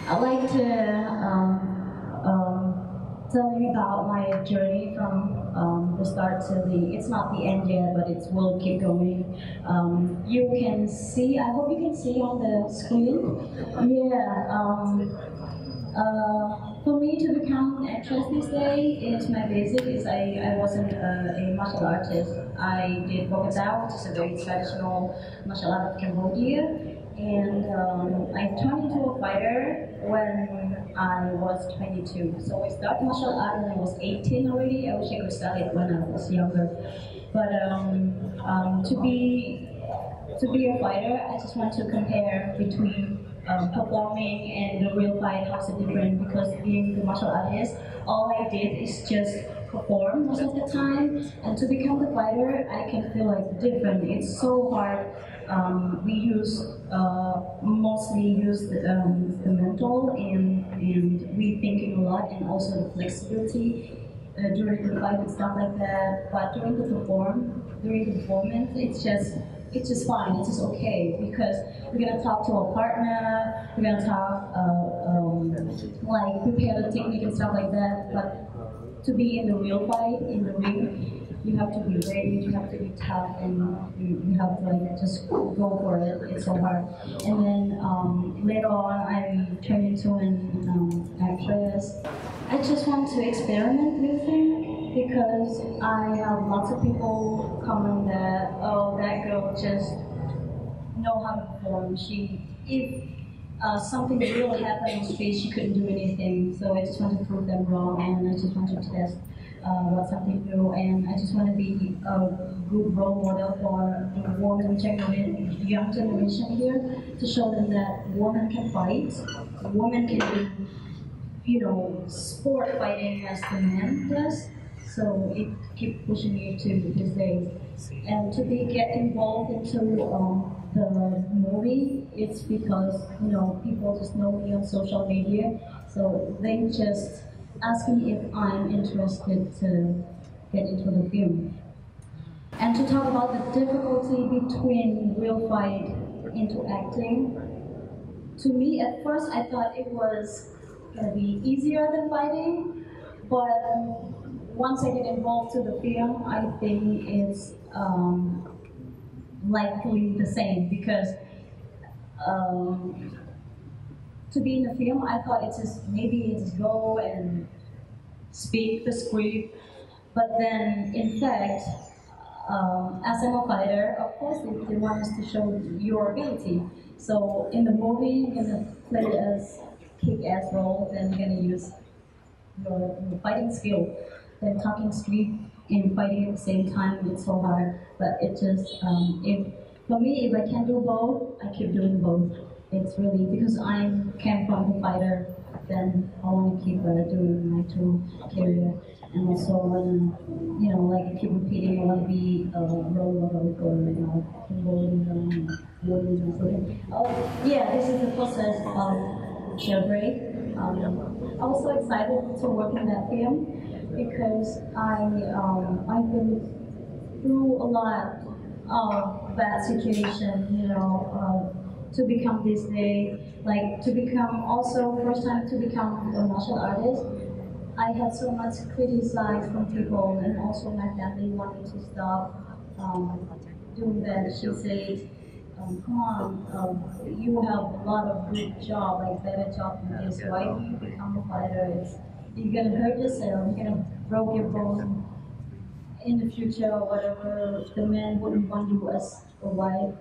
I'd like to tell you about my journey from the start to it's not the end yet, but it will keep going. You can see, I hope you can see on the screen. Yeah. For me to become an actress this day, my basic is I wasn't a martial artist. I did Bokator, which is a very traditional martial art of Cambodia, and I turned into a fighter when I was 22. So I started martial art when I was 18 already. I wish I could start it when I was younger. But to be a fighter, I just want to compare between performing and the real fight, how's it different? Because being the martial artist, all I did is just perform most of the time, and to become the fighter, I can feel like different. It's so hard. We mostly use the mental and rethinking a lot, and also the flexibility during the fight and stuff like that. But during the performance, it's just fine. It's just okay because we're gonna talk to our partner. We're gonna talk like prepare the technique and stuff like that. But to be in the real fight, in the ring, you have to be ready. You have to be tough, and you have to like just go for it. It's so hard. And then later on, I turned into an actress. I just want to experiment new things. Because I have lots of people comment that, oh, that girl just know how to perform. If something real happened on the street, she couldn't do anything. So I just want to prove them wrong, and I just want to test what's something new. And I just want to be a good role model for the young generation here, to show them that women can fight, women can do, sport fighting as the man does. So it keeps pushing me to these days. And to get involved into the movie, it's because people just know me on social media. So they just ask me if I'm interested to get into the film. And to talk about the difficulty between real fight into acting. To me, at first, I thought it was gonna be easier than fighting, but once I get involved to the film, I think it's likely the same because to be in the film, I thought it's just go and speak the script, but then in fact, as I'm a fighter, of course they want us to show your ability. So in the movie, you're gonna play it as kick-ass role, then you're gonna use your fighting skill. Then talking street and fighting at the same time, it's so hard. But it just, for me, if I can do both, I keep doing both. It's really, because I came from the fighter, then I want to keep doing my two career. And also, like keep repeating, I want to be a role model for, Cambodia, oh, yeah, this is the process of Jailbreak. I was so excited to work in that film, because I've been through a lot of bad situations, to become this day, like to become also first time to become a martial artist. I had so much criticized from people, and also my family wanted to stop doing that. She said, come on, you have a lot of good job, like better job than this. Why do you become a fighter? You're gonna hurt yourself, you're gonna break your bone in the future or whatever. The man wouldn't want you as a wife.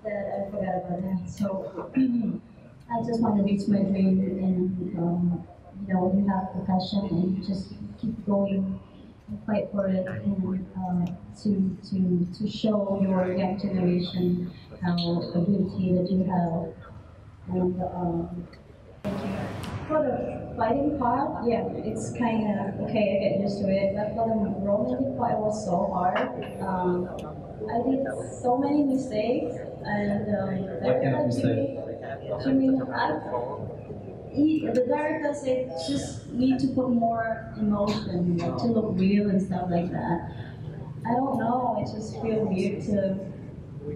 That I forgot about that. So I just want to reach my dream, and you have the passion and just keep going and fight for it, and to show your young generation how ability that you have. And for the fighting part, yeah, it's kind of okay. I get used to it. But for the romantic part, it was so hard. I did so many mistakes, and what kind of mistake? The director said just need to put more emotion, like, to look real and stuff like that. I don't know. It just feels weird to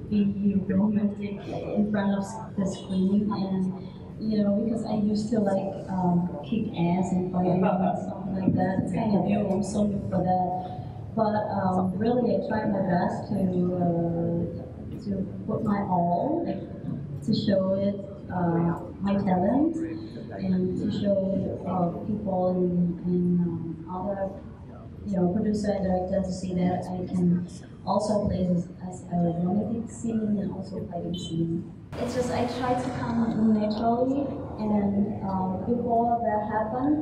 be romantic in front of the screen, and because I used to like kick ass and fight and something like that. It's kind of new. I'm so new for that. But really, I tried my best to put my all, like, to show it my talent and to show people in other producer and director to see that I can also play as a romantic scene and also fighting scene. It's just I try to come naturally, and before that happened,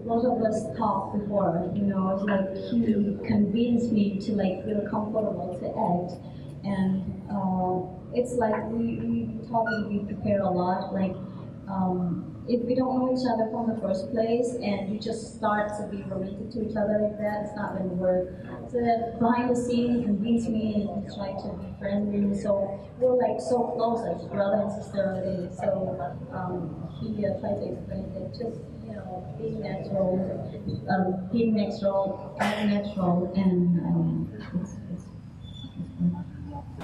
most of us talked before, it's like he convinced me to like feel comfortable to act, and it's like we talk and we prepare a lot, like if we don't know each other from the first place and you just start to be romantic to each other like that, it's not going to work. So that behind the scene, he convinced me and he tried to be friendly. So we're like so close, like brother and sister already. So he tried to explain that just being natural, act natural, and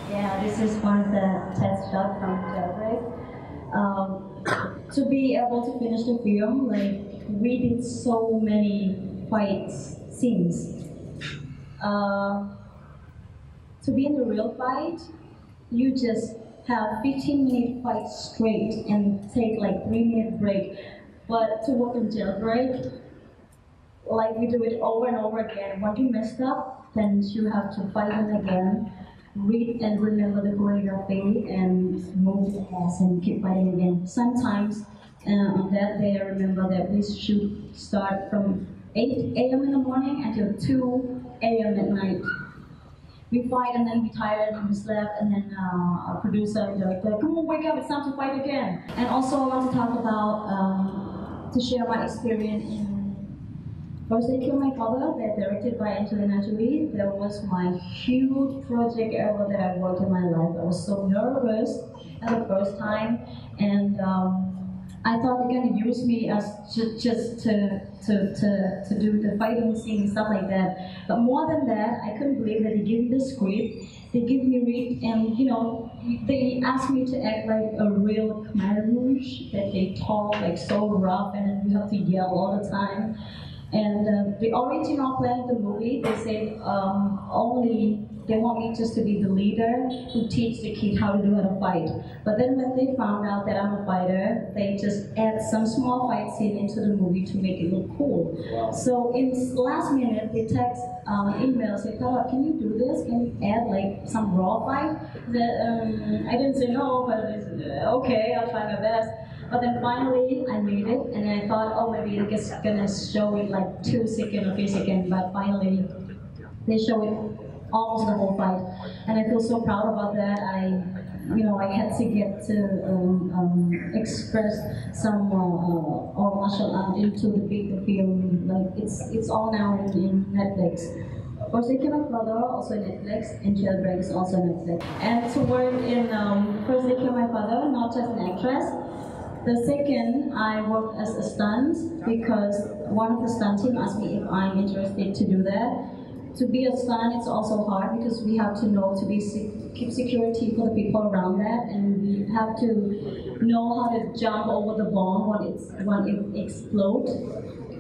yeah, this is one of the test shots from Jailbreak. To be able to finish the film, like we did so many fight scenes. To be in a real fight, you just have 15-minute fight straight and take like 3-minute break. But to work in Jailbreak, like we do it over and over again. Once you messed up, then you have to fight them again. Read and remember the choreography and move the ass and keep fighting again. Sometimes on that day I remember that we should start from 8 a.m. in the morning until 2 a.m. at night. We fight and then we tired and we slept, and then our producer and director, come on, wake up, it's time to fight again. And also I want to talk about, to share my experience in First They Killed My Father, that directed by Angelina Jolie. That was my huge project ever that I worked in my life. I was so nervous at the first time, and I thought they're going to use me as just to do the fighting scene and stuff like that. But more than that, I couldn't believe that they gave me the script, they gave me read, and they asked me to act like a real Khmer Rouge, that they talk like so rough and you have to yell all the time. And the original plan of the movie, they said only they want me just to be the leader who teach the kid how to fight. But then when they found out that I'm a fighter, they just add some small fight scene into the movie to make it look cool. Wow. So in the last minute, they text email, say, Tharoth, can you do this? Can you add like some raw fight? I didn't say no, but okay, I'll try my best. But then finally, I made it, and I thought, oh, maybe they're just gonna show it like 2 seconds or 3 seconds, but finally, they show it almost the whole fight, and I feel so proud about that. I had to get to express some martial art into the film. Like it's all now in Netflix. First They Killed My Father, also Netflix, and Jailbreak is also Netflix. And to work in First They Killed My Father, not just an actress. The second, I worked as a stunt because one of the stunt team asked me if I'm interested to do that. To be a stunt, it's also hard because we have to know to keep security for the people around that, and we have to know how to jump over the bomb when it explodes.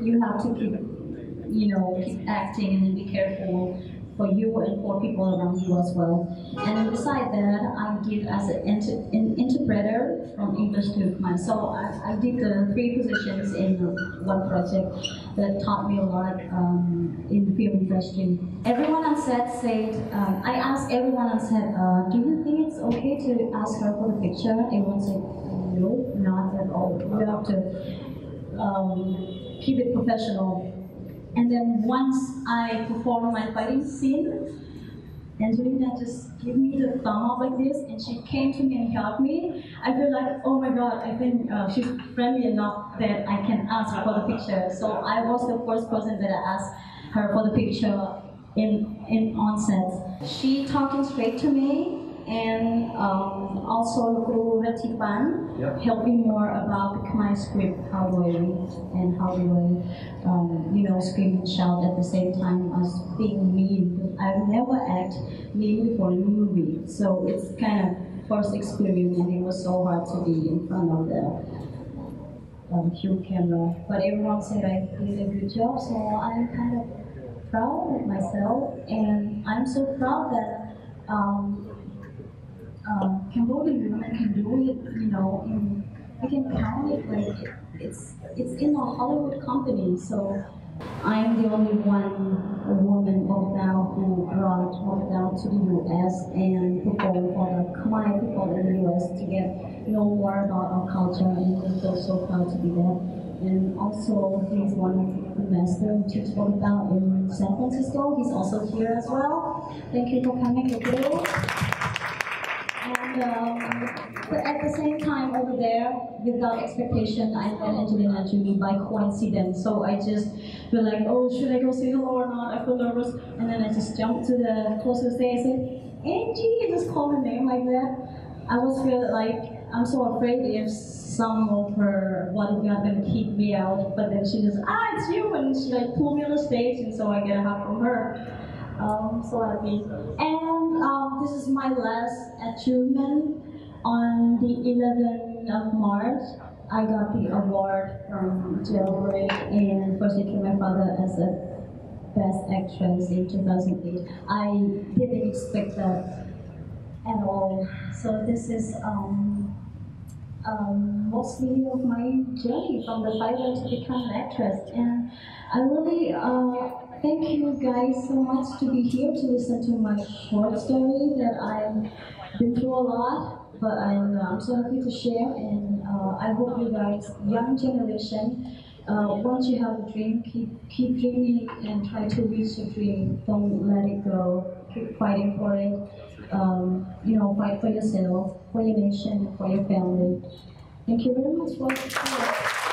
You have to keep acting and then be careful for you and for people around you as well. And beside that, I did as an interpreter from English to Khmer. So I did the 3 positions in one project that taught me a lot in the film industry. Everyone on set said, I asked everyone on set, do you think it's okay to ask her for the picture? Everyone said, no, not at all. You have to keep it professional. And then once I performed my fighting scene, Angelina just gave me the thumb up like this, and she came to me and helped me. I feel like, oh my God, I think she's friendly enough that I can ask her for the picture. So I was the first person that I asked her for the picture on set. She talking straight to me, and also Guru Ratipan helped me more about my script, how do I read and how do I scream and shout at the same time as being mean. I've never acted mean before in a movie, so it's kind of first experience, and it was so hard to be in front of the huge camera. But everyone said I did a good job, so I'm kind of proud of myself, and I'm so proud that Cambodian women can do it. We can count it like it's in a Hollywood company. So I'm the only woman Bokator who brought Bokator to the U.S. and performed for the Khmer people in the U.S. to get know more about our culture, and we feel so proud to be there. And also, he's one of the master who teaches Bokator in San Francisco. He's also here as well. Thank you for coming, Bokator. But at the same time over there, without expectation, I met Angelina Jolie by coincidence. So I just feel like, oh, should I go say hello or not? I feel nervous. And then I just jumped to the closest day and said, Angie, I just called her name like that. I was feeling like, I'm so afraid if some of her bodyguard gonna kick me out, but then she just, it's you, and she like pulled me on the stage, and so I get a hug from her. So happy. And this is my last achievement. On the 11th of March, I got the award from Jailbreak and First It Came My Father as a Best Actress in 2008. I didn't expect that at all. So this is mostly of my journey from the fighter to become an actress. And I really thank you guys so much to be here to listen to my short story that I've been through a lot. But I'm so happy to share, and I hope you guys, young generation, once you have a dream, keep dreaming and try to reach your dream. Don't let it go. Keep fighting for it. Fight for yourself, for your nation, for your family. Thank you very much for your support.